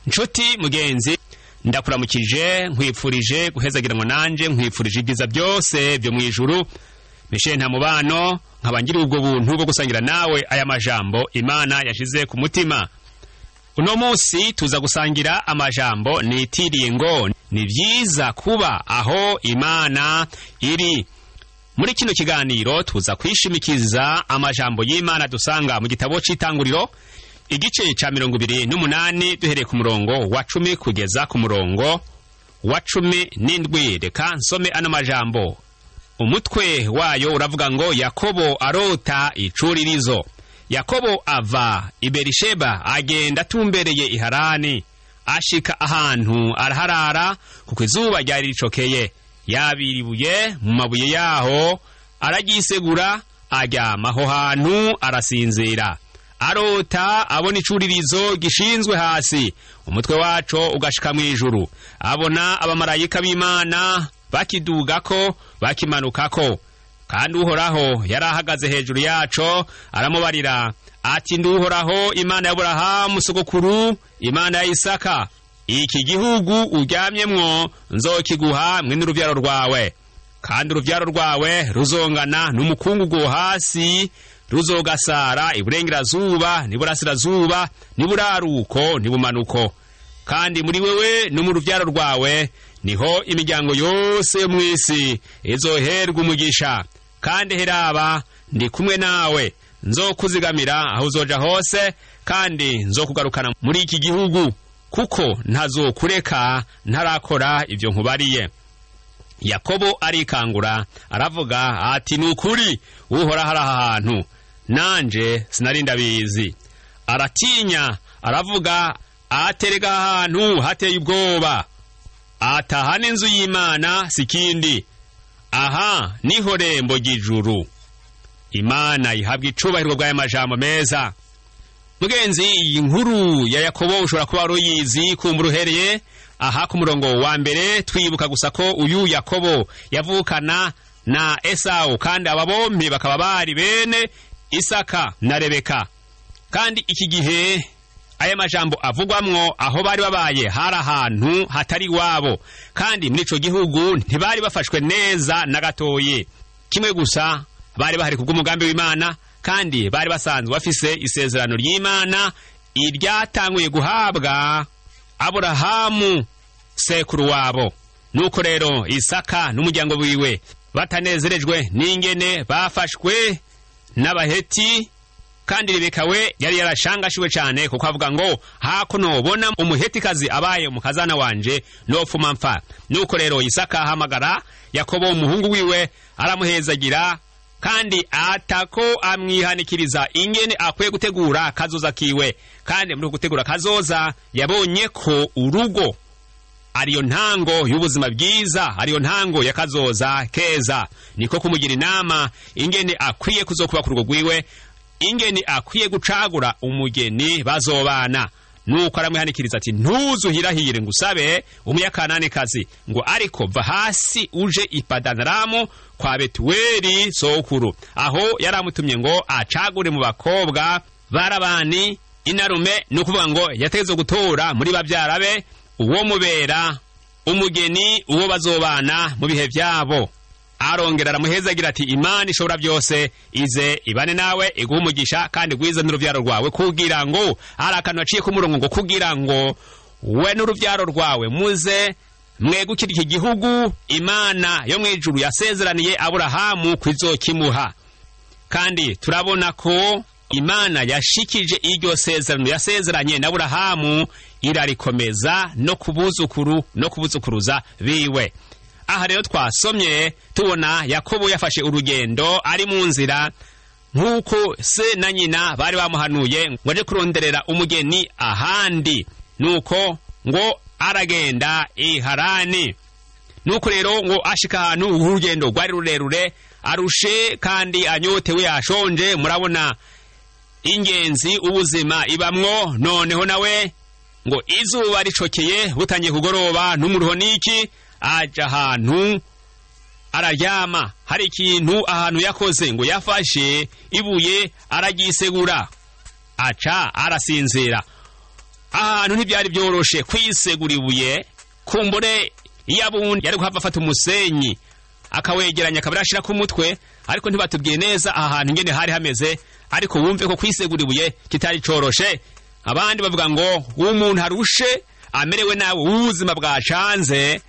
nshuti mugenzi, ndakuramukije nkwifurije guhezagiranwa nanje, nkwifurije ibyiza byose byo mu ijuru. Mishe nta mubano nkabangira ubwo buntu bwo gusangira nawe aya majambo Imana yashize ku mutima. Uno munsi tuza gusangira amajambo nitiriye ngo ni byiza kuba aho Imana iri. Muri kino kiganiro tuza kwishimikiza amajambo y'Imana dusanga mu gitabo c'Itanguriro igice ca 28 duhereye ku murongo wa 10 kugeza ku murongo wa 17. Reka nsome ano majambo. Umutwe wayo uravuga ngo Yakobo arota icuririzo. Yakobo ava i Berisheba agenda atumbereye i Harani, ashika ahantu araharara kuko izuba ryari ricokeye. Yabiribuye mu mabuye yaho aragisegura, aryama aho hantu arasinzira. Arota abona icuririzo gishinzwe hasi, umutwe waco ugashika mu ijuru. Abona abamarayika b'Imana bakidugako bakimanukako, kandi Uhoraho yarahagaze hejuru yaco aramubarira ati, Nduhoraho Imana ya Aburahamu sogokuru, Imana ya Isaka. Iki gihugu uryamyemwo nzokiguha mwe n'uruvyaro rwawe, kandi uruvyaro rwawe ruzongana n'umukungugu hasi, ruzogasara iburengerazuba n'iburasirazuba n'iburaruko n'ibumanuko. Kandi muri wewe no mu ruvyaro rwawe niho imiryango yose mu isi izoherwa umugisha. Kandi heraba ndi kumwe nawe, nzokuzigamira aho uzoja hose, kandi nzokugarukana muri iki gihugu, kuko ntazokureka ntarakora ivyo nkubariye. Yakobo arikangura aravuga ati, nukuri Uhoraho hari aha hantu, nanje sinari ndabizi. Aratinya aravuga aterega ahantu hateye ubwoba, ataha n'inzu y'Imana sikindi, aha niho rembo ry'ijuru. Imana ihabwa icubahiro bw'aya majambo meza. Mugenzi, iyi nkuru ya Yakobo ushobora kuba ruyizi kumbura uhereye aha ku murongo wa mbere, twibuka gusa ko uyu Yakobo yavukana na Esau, kandi aba bombi bakaba bari bene Isaka na Rebeka. Kandi iki gihe aya majambo avugwamwo aho bari babaye hari ahantu hatari iwabo, kandi muri ico gihugu ntibari bafashwe neza na gatoye. Kimwe gusa bari bahari kubw'umugambi w'Imana, kandi bari basanzwe bafise isezerano ry'Imana iryatanguye guhabwa Aburahamu sekuru wabo. Nuko rero Isaka n'umuryango wiwe batanezerejwe n'ingene bafashwe n'Abaheti, kandi Rebeka we yari yarashangashiwe cyane kuko avuga ngo hakuno bona umuhetikazi abaye umukazana wanje nopfuma mpfa. Nuko rero Isaka ahamagara Yakobo umuhungu wiwe aramuhezagira, kandi atako amwihanikiriza ingene akwiye gutegura kazoza kiwe. Kandi muri gutegura kazoza yabonye ko urugo ariyo ntango y'ubuzima bwiza, ariyo ntango ya kazoza keza. Niko kumugira inama ingene akwiye kuzokuba ku rugo rwiwe, ingene akwiye gucagura umugeni bazobana. Nuko aramwihanikiriza ati, ntuzuhirahire ngusabe umuyakananikazi, ngo ariko va hasi uje i Padanaramu kwa Betuweli sokuru. Aho yaramutumye ngo acagure mu bakobwa barabani inarume, nukuvuga ngo yategeze gutora muri bavyara be uwo mubera umugeni, uwo bazobana mu bihe vyabo. Arongera aramuhezagira ati, Imana ishobora byose ize ibane nawe, iguha umugisha, kandi gwiza n'uruvyaro rwawe, kugira ngo ari akantu aciye ku murongo ngo kugira ngo we n'uruvyaro rwawe muze mwegukira iki gihugu Imana yo mwijuru yasezeraniye Aburahamu kwizokimuha. Kandi turabona ko Imana yashikije iryo sezerano yasezeranye na Aburahamu, irarikomeza no kubuzukuru no kubuzukuruza biwe. Aha rero twasomye tubona Yakobo yafashe urugendo ari mu nzira, nkuko se na nyina bari bamuhanuye ngo aje kuronderera umugeni ahandi. Nuko ngo aragenda i Harani. Nuko rero ngo ashika ahantu urugendo rwari rurerure, arushe kandi anyotewe ashonje. Murabona ingenzi ubuzima ibamwo. Noneho nawe ngo izuba ricokeye butangiye kugoroba n'umuruho niki, aja ahantu araryama. Hari ikintu ahantu yakoze ngo yafashe ibuye aragisegura, aca arasinzira. ahantu ntibyari byoroshe kwisegura ibuye, kumbure iyo abundi yari kuhava afata umusenyi akawegeranya akaba arashira ku mutwe, ariko ntibatubwiye neza aha hantu ingene hari hameze, ariko wumve ko kwisegura ibuye kitari coroshe. Abandi bavuga ngo umuntu harushe amerewe nawe ubuzima bwacanze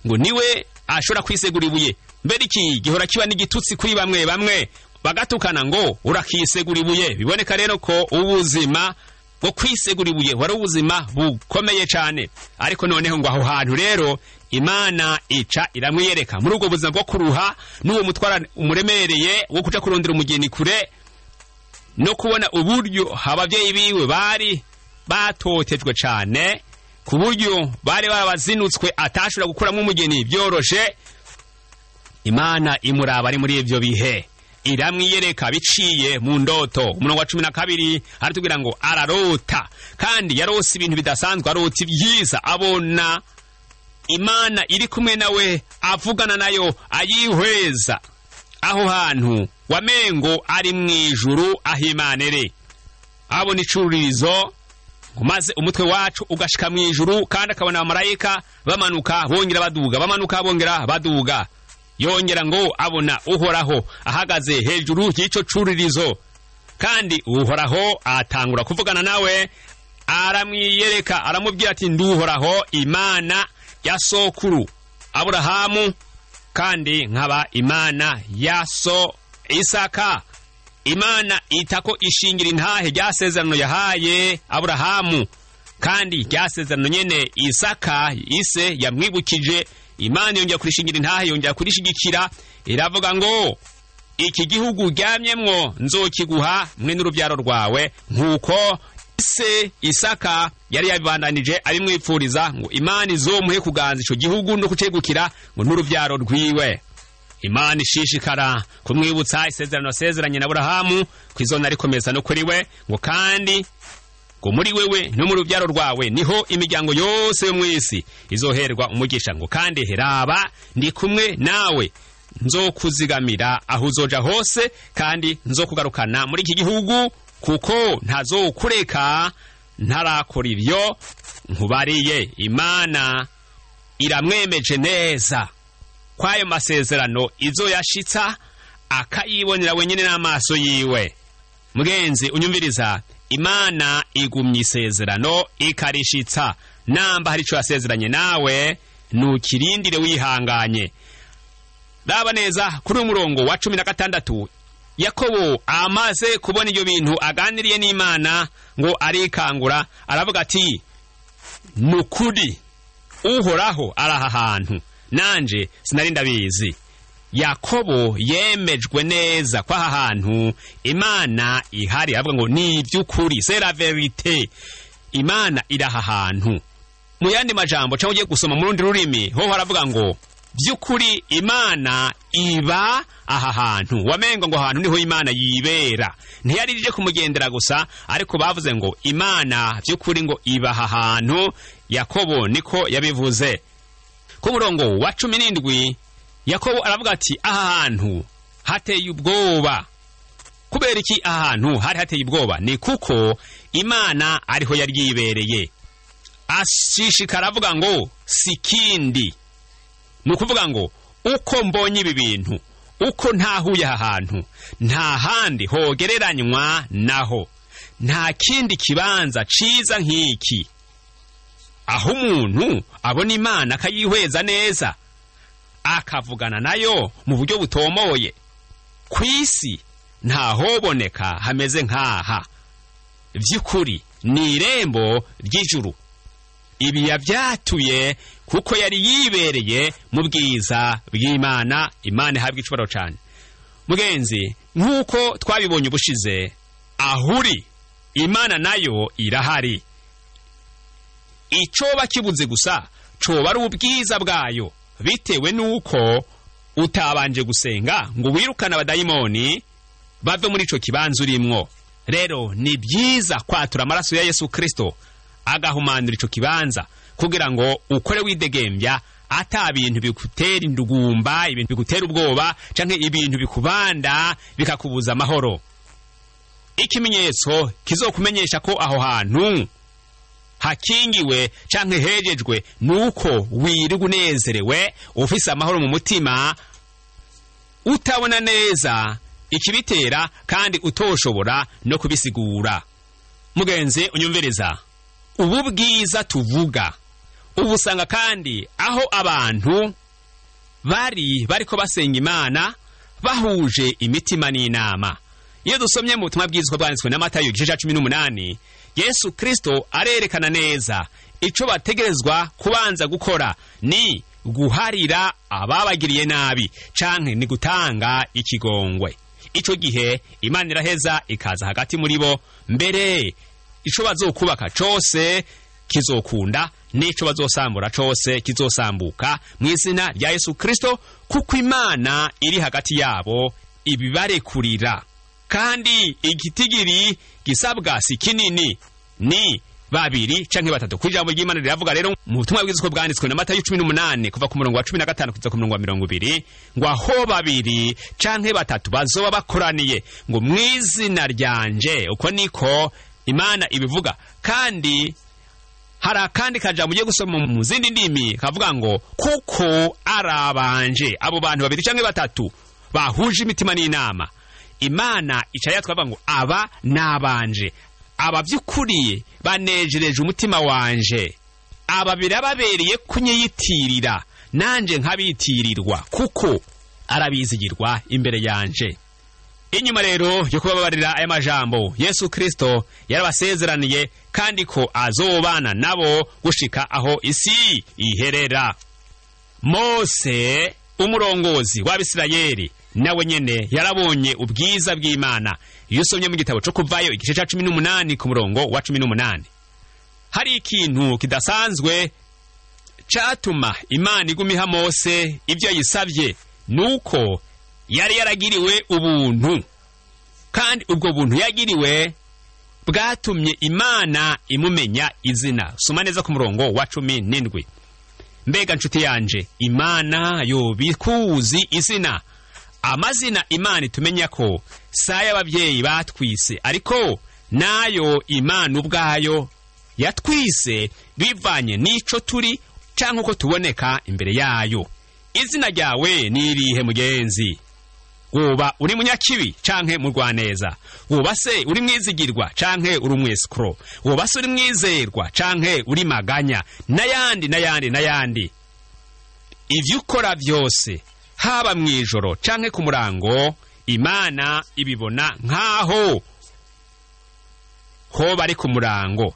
ngo niwe ashobora kwisegura ibuye. Mbere iki gihora kiba n'igitutsi kuri bamwe bamwe, bagatukana ngo urakisegura ibuye. Biboneka rero ko ubuzima bwo kwisegura ibuye wari ubuzima bukomeye cyane, ariko noneho ngo aho hantu rero Imana ica iramwiyereka muri ubwo buzima bwo kuruha n'uwo mutwara umuremereye wo kuja kurondera umugeni kure, no kubona uburyo abavyeyi biwe bari batotejwe cyane ku buryo bari babazinutswe atashobora gukuramo umugeni byoroshe. Imana imuraba ari muri ivyo bihe, iramwiyereka biciye mu ndoto. Umurongo wa 12 aratubwira ngo ararota, kandi yarose ibintu bidasanzwe, arota ibyiza, abona Imana iri kumwe nawe avugana nayo ayihweza. Aho hantu wamengo ari mwijuru aho Imana iri, abona icururizo maze umutwe wacu ugashika mwijuru, kandi akabona abamarayika bamanuka bongera baduga, bamanuka bongera baduga. Yongera ngo abona Uhoraho ahagaze hejuru y'ico curirizo, kandi Uhoraho atangura kuvugana nawe, aramwiyereka aramubwira ati nduhoraho Imana ya sokuru Aburahamu, kandi nkaba Imana ya so Isaka. Imana itako ishingira intahe ryasezerano yahaye Aburahamu, kandi ryasezerano nyene Isaka ise yamwibukije. Imana yongera kurishingira intahe, yongera kurishigikira, iravuga ngo iki gihugu ryamyemwo nzokiguha mwe n'urubyaro rwawe, nkuko ise Isaka yari yabibandanije abimwipfuriza ngo Imana izomuhe kuganza ico gihugu no kucegukira ngo n'urubyaro rwiwe. Imana ishishikara kumwibutsa isezerano asezeranye na Aburahamu kwizona rikomeza no kuri we, ngo kandi ngo muri wewe no mu rubyaro rwawe niho imiryango yose yo mwisi izoherwa umugisha, ngo kandi heraba ndi kumwe nawe, nzokuzigamira aho uzoja hose, kandi nzokugarukana muri iki gihugu, kuko ntazokureka ntarakora ivyo nkubariye. Imana iramwemeje neza kwayo masezerano izo yashitsa, akayibonera wenyene n'amaso yiwe. Mugenzi unyumviriza, Imana igumye isezerano ikarishitsa. Namba hari ico yasezeranye nawe, nukirindire wihanganye. Raba neza kuri umurongo wa 16, Yakobo amaze kubona ibyo bintu aganiriye n'Imana ngo arikangura, aravuga ati nukuri Uhoraho araha hantu, nanje sinari ndabizi. Yakobo yemejwe neza kwa hantu Imana ihari, avuga ngo ni iby'ukuri, c'est la vérité, Imana iraha hantu. Mu yandi majambo cyangwa ugiye gusoma mu rundi rurimi ho haravuga ngo by'ukuri Imana iba aha hantu. Wamengo ngo hantu niho Imana yibera, ntiyarije kumugendera gusa, ariko bavuze ngo Imana by'ukuri ngo iba aha hantu. Yakobo niko yabivuze. Ku murongo wa 17 Yakobo aravuga ati aha hantu hateye ubwoba. Kubera iki aha hantu hari hateye ubwoba? Ni kuko Imana ariho yari yibereye. Ashishikara avuga ngo sikindi, nukuvuga ngo uko mbonye ibi bintu, uko ntahuye aha hantu, nta handi hogereranywa naho, nta kindi kibanza ciza nk'iki, aho umuntu abona Imana akayihweza neza, akavugana nayo mu buryo butomoye. Kwisi ntahoboneka hameze nk'aha. Vy'ukuri ni irembo ry'ijuru. Ibi yavyatuye kuko yari yibereye mu bwiza bw'Imana. Imana ihabwa icubaro cyane. Mugenzi, nkuko twabibonye ubushize, ahuri Imana nayo irahari. Icoba kibuze gusa coba ari ubwiza bwayo, bitewe nuko utabanje gusenga ngo wirukana abadayimoni bave muri ico kibanza urimwo. Rero ni byiza kwatura amaraso ya Yesu Kristo agahumanura ico kibanza, kugira ngo ukore widegembya, ata bintu bigutera indugumba, ibintu bigutera ubwoba, canke ibintu bikubanda bikakubuza amahoro. Ikimenyetso kizokumenyesha ko aho hantu hakingiwe canke hejejwe nuko wirirwa unezerewe ufise amahoro mu mutima, utabona neza ikibitera kandi utoshobora no kubisigura. Mugenzi unyumviriza, ubu bwiza tuvuga ubusanga kandi aho abantu bariko basenga Imana bahuje imitima n'inama. Iyo dusomye mu butumwa bwiza bwanditswe na Matayo igice ca 18, Yesu Kristo arerekana neza ico bategerezwa kubanza gukora ni guharira ababagiriye nabi canke ni gutanga ikigongwe. Ico gihe Imana iraheza ikaza hagati muri bo, mbere ico bazokubaka cose kizokunda, n'ico bazosambura cose kizosambuka mu izina rya Yesu Kristo, kuko Imana iri hagati yabo ibibarekurira. Kandi igitigiri gisabwa si kinini, ni 2 canke 3. Kwijambo ry'Imana riravuga rero mu butumwa bwiza bwanditswe na Matayo 18 kuva ku murongo wa 15 kugeza ku murongo wa 20, ngo aho 2 canke 3 bazoba bakoraniye ngo mu izina ryanje, uko niko Imana ibivuga. Kandi hari akandi kajambo ugiye gusoma mu zindi ndimi kavuga ngo kuko arabanje. Abo bantu 2 canke 3 bahuje imitima n'inama, Imana icaya twavuga ngo aba nabanje, aba by'ukuri banejereje umutima wanje, aba birababereye kunyiyitirira nanje nkabitirirwa, kuko arabizigirwa imbere yanje. Inyuma rero yo kubabarira aya majambo, Yesu Kristo yarabasezeraniye kandi ko azobana nabo gushika aho isi iherera. Mose umurongozi w'Abisirayeli nawe nyene yarabonye ubwiza bw'Imana. Iyo usomye mu gitabo cyo Kuvayo igice ca 18 ku murongo wa 18, hari ikintu kidasanzwe catuma Imana igumiha Mose ibyo yisavye, nuko yari yaragiriwe ubuntu, kandi ubwo buntu yagiriwe bwatumye Imana imumenya izina. Soma neza ku murongo wa 17. Mbega nshuti yanje, Imana yobikuzi izina. Amazina Imana itumenya ko saya abavyeyi batwise, ariko nayo Imana ubwayo yatwise bivanye n'ico turi canke uko tuboneka imbere yayo. Izina ryawe nirihe mugenzi? Woba uri munyakibi canke murwaneza? Woba se uri mwizigirwa canke uri umwesikro? Woba se uri mwizerwa canke uri maganya? Nayandi. Ivyo ukora vyose, haba mwijoro canke ku murango, Imana ibibona nkaho ho bari ku murango.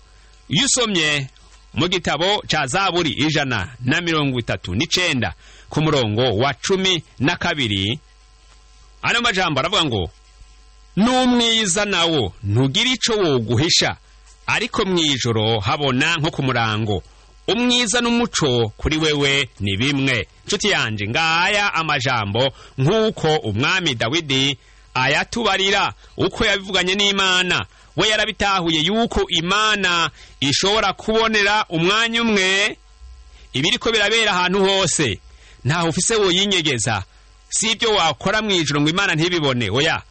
Iyo usomye mu gitabo ca Zaburi 139 ku murongo wa 12, ano majambo aravuga ngo n'umwiza nawo ntugira ico woguhisha, ariko mwijoro habona nko ku murango. Umwiza n'umuco kuri wewe ni bimwe. Nshuti yanje, ngaya amajambo nk'uko umwami Dawidi ayatubarira uko yabivuganye n'Imana. We yarabitahuye yuko Imana ishobora kubonera umwanya umwe ibiriko birabera ahantu hose, ntaho ufise woyinyegeza. Si ibyo wakora mwijoro ngo Imana ntibibone, oya,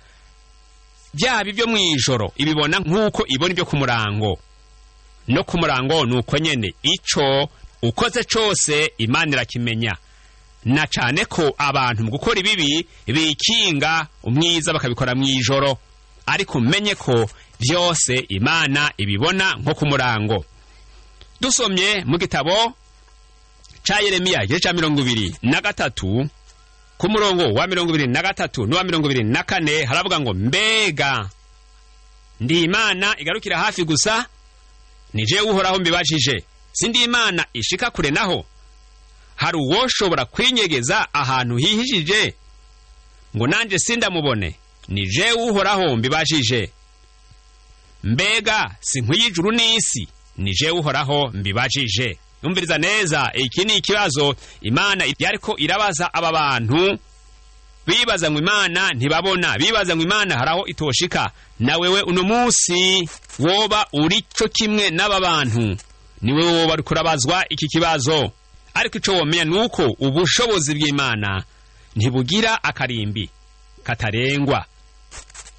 byaba ibyo mwijoro ibibona nk'uko ibona ibyo ku murango. No ku murango nuko nyene, ico ukoze cose Imana irakimenya. Na cane ko abantu mu gukora ibibi bikinga umwiza bakabikora mwijoro, ariko menye ko vyose Imana ibibona nko ku murango. Dusomye mu gitabo ca Yeremiya igice ca 23 ku murongo wa 23 n'uwa 24 haravuga ngo mbega ndi Imana igarukira hafi gusa? Nije uhoraho mbibajije, sindi Imana ishika kure naho? Hari uwoshobora kwinyegeza ahantu hihishije ngo nanje sindamubone? Nije uhoraho mbibajije. Mbega sinkwijuru n'isi? Nije uhoraho mbibajije. Umviriza neza, iki ni ikibazo Imana yariko irabaza aba bantu. Bibaza ngo Imana ntibabona, bibaza ngo Imana haraho itoshika. Na wewe uno munsi woba uri cyo kimwe n'aba bantu, niwe woba uri kurabazwa iki kibazo. Ariko ico womenya nuko ubushobozi bw'Imana ntibugira akarimbi katarengwa.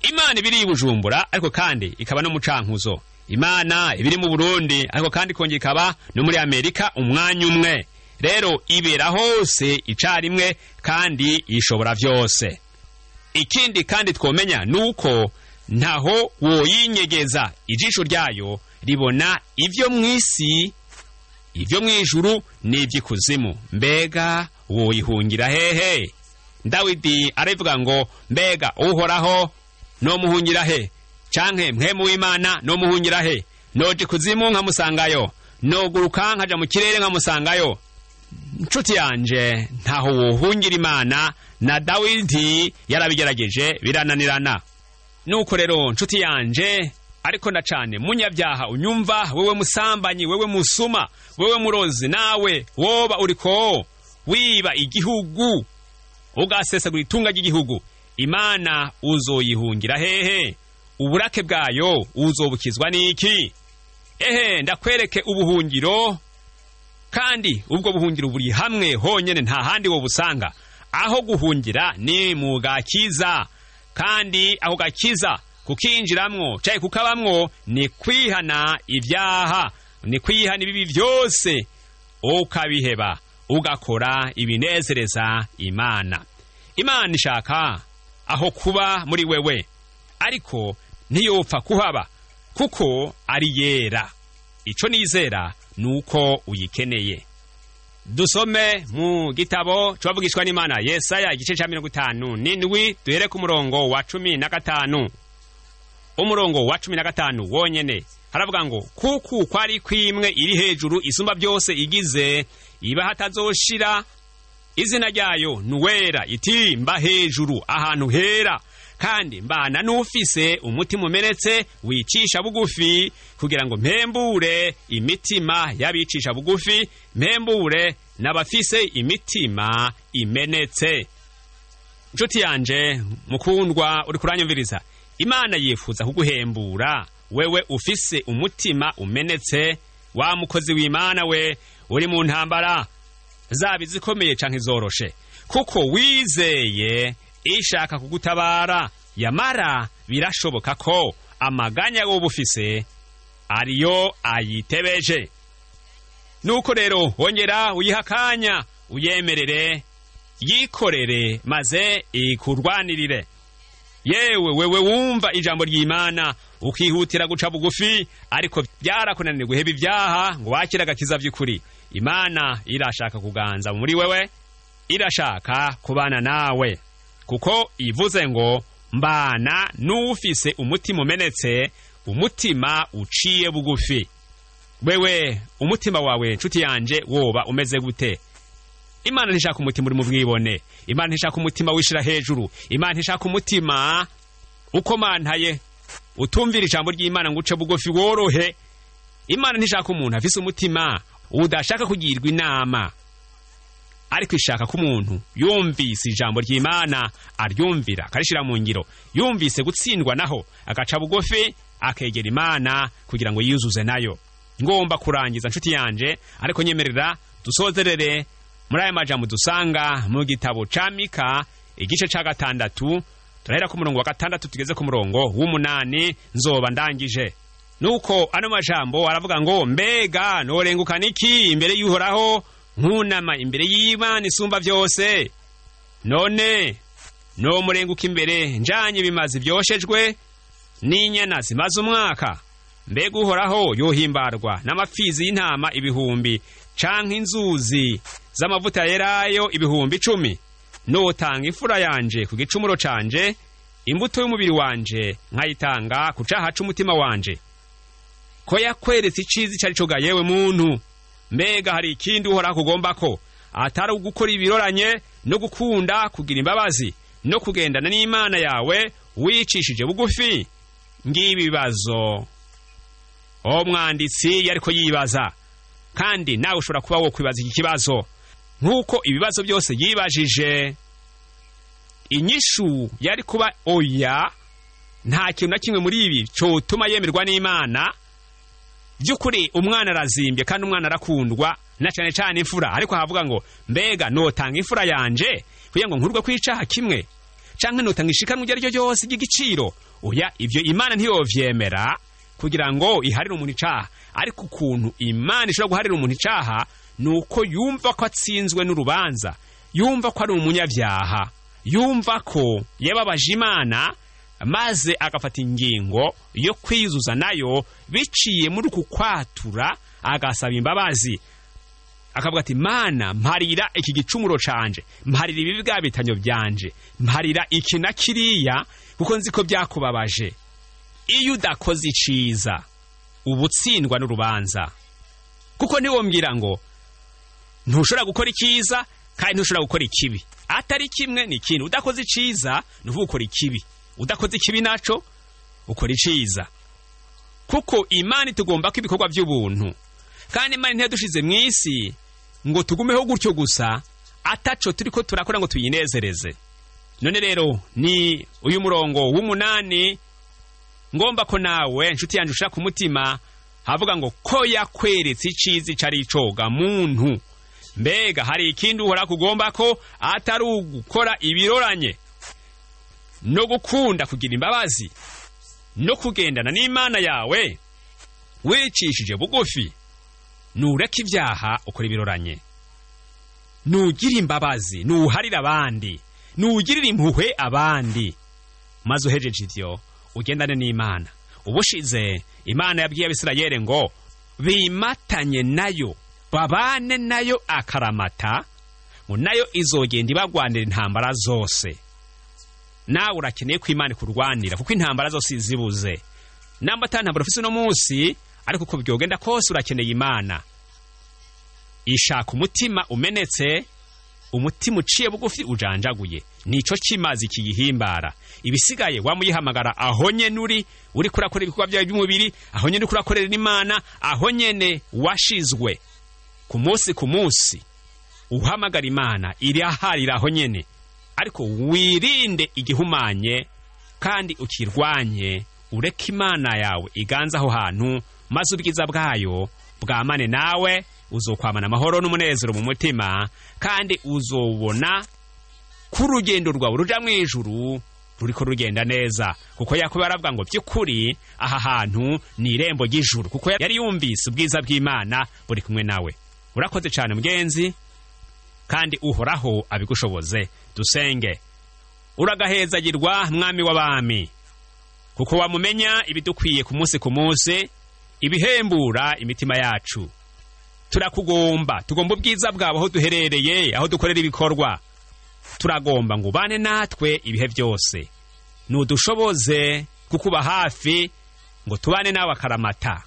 Imana ibiri Bujumbura, ariko kandi ikaba no mu Cankuzo. Imana ibiri mu Burundi ariko kandi kongera ikaba no muri Amerika umwanya umwe. Rero ibera hose icarimwe kandi ishobora vyose. Ikindi kandi twomenya nuko ntaho woyinyegeza, ijisho ryayo ribona ivyo mw'isi, ivyo mw'ijuru n'ivy'ikuzimu. Mbega woyihungira hehe? Dawidi aravuga ngo mbega uhoraho no muhungira he? Canke mpwemu w'Imana no muhungira he? Noje kuzimu nkamusangayo, noguruka nkaja mu kirere nkamusangayo. Nshuti yanje, ntaho wohungira Imana, na Dawidi yarabigerageje birananirana. Nuko rero nshuti yanje, ariko ndacane munyabyaha unyumva, wewe musambanyi, wewe musuma, wewe murozi, nawe woba uriko wiba igihugu ugasesagura itunga ry'igihugu, Imana uzoyihungira hehe? Uburake bwayo uzobukizwa n'iki? Ehe, ndakwereke ubuhungiro, kandi ubwo buhungiro buri hamwe honyene, nta handi wo busanga. Aho guhungira ni mu gakiza, kandi aho gakiza kukinjiramwo cyaye kukabamwo ni kwihana ibyaha, ni kwihana ibibi byose, ukabiheba ugakora ibinezereza Imana. Imana ishaka aho kuba muri wewe, ariko ntiyopfa kuhaba kuko ari yera. Ico nizera nuko uyikeneye. Dusome mu gitabo cyavugishwa n'Imana Yesaya igice ca 57 duhere ku murongo wa 15. Umurongo wa 15 wonyene haravuga ngo kuko kwari kwimwe iri hejuru isumba byose igize, iba hatazoshira, izina ryayo nuwera, iti mba hejuru ahantu hera, kandi mbana n'ufise umutima umenetse wicisha bugufi, kugira ngo mpembure imitima y'abicisha bugufi, mpembure n'abafise imitima imenetse. Nshuti yanje mukundwa uri kuranyumviriza, Imana yifuza kuguhembura wewe ufise umutima umenetse, wa mukozi w'Imana we uri mu ntambara zaba izikomeye canke zoroshe, kuko wizeye ishaka kugutabara. Yamara birashoboka ko amaganya y'ubufise ariyo ayitebeje. Nuko rero wongera uyihakanya, uyemerere, yikorere, maze ikurwanirire. Yewe wewe wumva ijambo ry'Imana ukihutira guca bugufi, ariko byarakunaniye guheba ibyaha ngo wakira agakiza by'ukuri, Imana irashaka kuganza muri wewe, irashaka kubana nawe, kuko ivuze ngo mbana n'ufise umutima umenetse, umutima uciye bugufi. Wewe umutima wawe nshuti yanje woba umeze gute? Imana ntishaka umutima uri mu bwibone, Imana ntishaka umutima wishira hejuru, Imana ntishaka umutima ukomantaye utumvira ijambo ry'Imana ngo uce bugufi worohe. Imana ntishaka umuntu afise umutima udashaka kugirwa inama, ariko ishaka ko umuntu yumvise ijambo ry'Imana aryumvira akarishira mu ngiro, yumvise gutsindwa naho agaca bugufi akegera Imana kugira ngo yiyuzuze nayo. Ngomba kurangiza nshuti yanje, ariko nyemerera dusozerere muri aya majambo dusanga mu gitabo ca Mika igice ca 6, turahera ku murongo wa 6 tugeze ku murongo w'8, nzoba ndangije. Nuko ano majambo aravuga ngo mbega norenguka niki imbere y'Uhoraho, nkunama imbere y'Imana isumba byose? None no murenguka imbere njanye bimaze byoshejwe n'inyana zimaze umwaka? Mbega Uhoraho yohimbarwa n'amafizi y'intama ibihumbi, canke inzuzi z'amavuta yerayo ibihumbi 10? Notanga imfura yanje ku gicumuro canje, imbuto y'umubiri wanje nkayitanga ku caha c'umutima wanje. Ko yakweretse icizi cari coga yewe muntu, mbega hari ikindi Uhoraho kugomba ko atari ugukora ibiroranye no gukunda kugira imbabazi no kugendana n'Imana yawe wicishije bugufi? Ngibi bibazo umwanditsi yariko yibaza, kandi nawe ushobora kuba wo kwibaza iki kibazo nkuko ibibazo byose yibajije. Inyishu yari kuba oya, nta kintu na kimwe muri ibi cotuma yemerwa n'Imana. Byukuri umwana arazimbye kandi umwana arakundwa, na cyane cyane imfura, ariko havuga ngo mbega notanga imfura yanje kugira ngo nkurwe kwicaha kimwe, canke notanga ishikanwa ryo ryose ry'igiciro? Oya, ivyo Imana ntiyovyemera, kugira ngo iharire umuntu icaha, ariko ukuntu Imana ishobora guharira umuntu icaha nuko yumva ko atsinzwe n'urubanza, yumva ko ari umunyabyaha, yumva ko yababaje Imana, maze agafata ingingo yo kwiyuzuza nayo biciye muri uku kwatura, agasaba imbabazi, akavuga ati Mana mparira iki gicumuro canje, mparira ibi bwa bitanyo byanje, mparira iki na kiriya, kuko nzi ko byakubabaje. Iyo udakoze iciza ubutsindwa n'urubanza, kuko ntiwombwira ngo ntushobora gukora icyiza kandi ntushobora gukora ikibi. Atari kimwe ni ikintu. Udakoze iciza nuvuga ukora ikibi, udakoze ikibi naco ukora iciza, kuko Imana itugomba ko ibikorwa by'ubuntu, kandi Imana ntiyadushize mu isi ngo tugumeho gutyo gusa ataco turiko turakora ngo tuyinezereze. None rero ni uyu murongo w'8 ngomba ko nawe nshuti yanje ushaka ku mutima, havuga ngo ko yakweretse icizi cari icoga muntu. Mbega hari ikindi uhora kugomba ko atari ugukora ibiroranye no gukunda kugira imbabazi no kugendana n'Imana yawe wicishije bugufi, nureka ibyaha ukora ibiroranye, nugira imbabazi, nuharira abandi, nugirira impuhwe abandi, maze uhejeje ivyo ugendane n'Imana. Ubushize Imana yabwiye Abisirayeli ngo bimatanye nayo, babane nayo akaramata, ngo nayo izogenda ibagwanira intambara zose. Nawe urakeneye ko Imana kurwanira, kuko intambara zose zibuze. Namba atantambara ufise no munsi, ariko uko byogenda kose urakeneye Imana. Ishaka umutima umenetse, umutima uciye bugufi ujanjaguye, nico kimazi kiyihimbara. Ibisigaye wamuyihamagara aho nyene uri kurakora ibikorwa byawe by'umubiri, aho nyene kurakorera Imana, aho nyene washizwe ku munsi uhamagara Imana iri aharira aho nyene, ariko wirinde igihumanye kandi ukirwanye, ureka Imana yawe iganza aho hantu, maze ubwiza bwayo bwamane nawe, uzokwamana amahoro n'umunezero mu mutima, kandi uzobona ko urugendo rwawe ruja mu ijuru ruriko rugenda neza, kuko Yakobo aravuga ngo by'ukuri aha hantu ni irembo ry'ijuru, kuko yari yumvise ubwiza bw'Imana buri kumwe nawe. Urakoze cyane mugenzi, kandi Uhoraho abigushoboze. Dusenge. Uragahezagirwa Mwami w'abami, kuko wamumenya ibidukwiye ku munsi ibihembura imitima yacu. Tugomba ubwiza bwawe aho duherereye, aho dukorera ibikorwa. Turagomba ngo ubane natwe ibihe byose, nudushoboze kukuba hafi, ngo tubane nawe akaramata.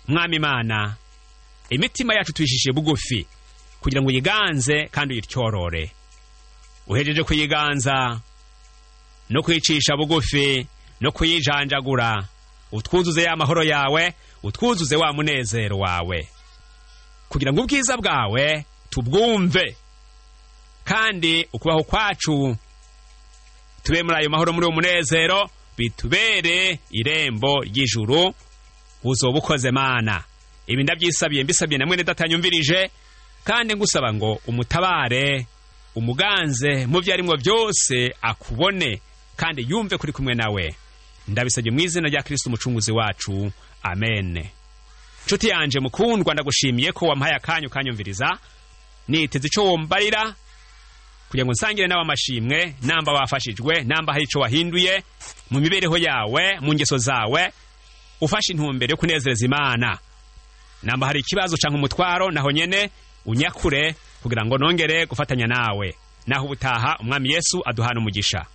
Mwami Imana, imitima yacu tuyishishije bugufi kugira ngo uyiganze kandi uyityorore. Uhejeje kuyiganza no kuyicisha bugufi no kuyijanjagura, utwuzuze ya mahoro yawe, utwuzuze wa munezero wawe, kugira ngo ubwiza bwawe tubwumve, kandi ukubaho kwacu tube muri ayo mahoro, muri uwo munezero, bitubere irembo ry'ijuru. Uzobukoze Mana. Ibi mbisabye na mwene data yumvirije, kandi ngusaba ngo umutabare, umuganze mu byarimwo byose, akubone kandi yumve kuri kumwe nawe. Ndabisabye mu izina rya Kristo umucunguzi wacu, amen. Nshuti yanje mukundwa, ndagushimiye ko wampaye akanyu kanyumviriza, niteze ico wombarira kugira ngo nsangire nawe amashimwe, namba wafashijwe, namba hari ico wahinduye mu mibereho yawe, mu ngeso zawe, ufashe intumbero yo kunezereza Imana. Namba hari ikibazo canke umutwaro, naho nyene unyakure kugira ngo nongere gufatanya nawe. Naho ubutaha, Umwami Yesu aduhana umugisha.